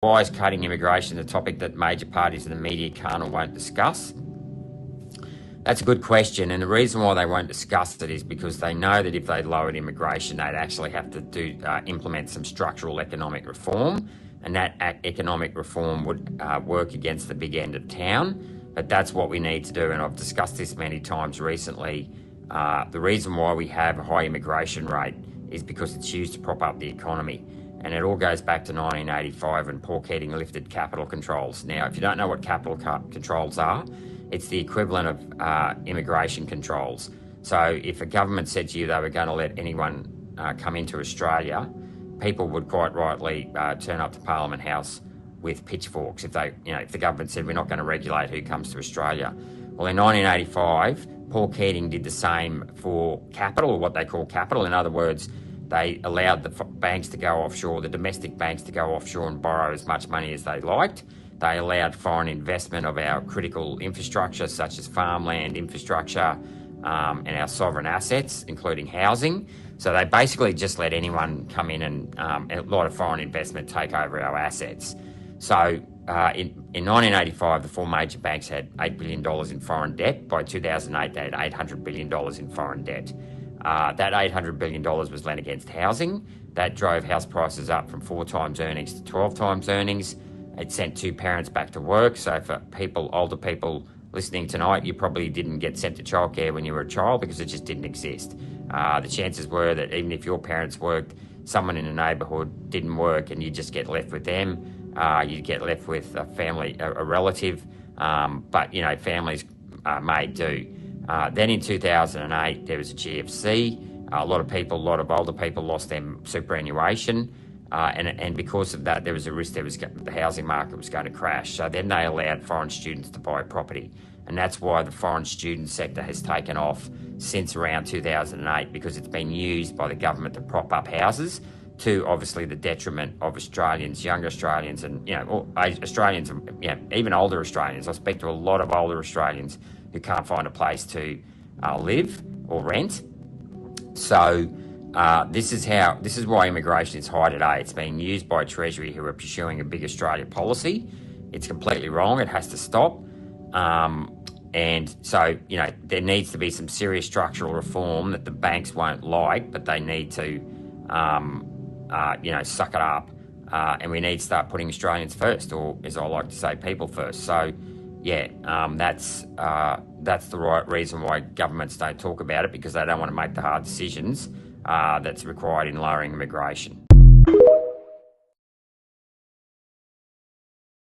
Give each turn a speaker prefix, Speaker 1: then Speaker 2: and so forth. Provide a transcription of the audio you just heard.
Speaker 1: Why is cutting immigration a topic that major parties in the media can't or won't discuss? That's a good question, and the reason why they won't discuss it is because they know that if they lowered immigration, they'd actually have to implement some structural economic reform, and that economic reform would work against the big end of town. But that's what we need to do, and I've discussed this many times recently. The reason why we have a high immigration rate is because it's used to prop up the economy. And it all goes back to 1985 when Paul Keating lifted capital controls. Now, if you don't know what capital controls are, it's the equivalent of immigration controls. So if a government said to you they were going to let anyone come into Australia, people would quite rightly turn up to Parliament House with pitchforks if the government said we're not going to regulate who comes to Australia. Well, in 1985, Paul Keating did the same for capital, or what they call capital. In other words, they allowed the banks to go offshore, the domestic banks to go offshore and borrow as much money as they liked. They allowed foreign investment of our critical infrastructure, such as farmland infrastructure, and our sovereign assets, including housing. So they basically just let anyone come in and a lot of foreign investment take over our assets. So in 1985, the four major banks had $8 billion in foreign debt. By 2008, they had $800 billion in foreign debt. That $800 billion was lent against housing. That drove house prices up from 4 times earnings to 12 times earnings. It sent 2 parents back to work. So for older people listening tonight, you probably didn't get sent to childcare when you were a child because it just didn't exist. The chances were that even if your parents worked, someone in the neighbourhood didn't work and you just get left with them. You'd get left with a family, a relative, but families may do. Then in 2008, there was a GFC. A lot of older people lost their superannuation. And because of that, there was a risk the housing market was going to crash. So then they allowed foreign students to buy property. And that's why the foreign student sector has taken off since around 2008, because it's been used by the government to prop up houses, to obviously the detriment of Australians, younger Australians, and Australians, even older Australians. I speak to a lot of older Australians who can't find a place to live or rent. So this is why immigration is high today. It's being used by Treasury, who are pursuing a big Australia policy. It's completely wrong. It has to stop. And so, there needs to be some serious structural reform that the banks won't like, but they need to, suck it up. And we need to start putting Australians first, or as I like to say, people first. So, that's the right reason why governments don't talk about it, because they don't want to make the hard decisions that's required in lowering immigration.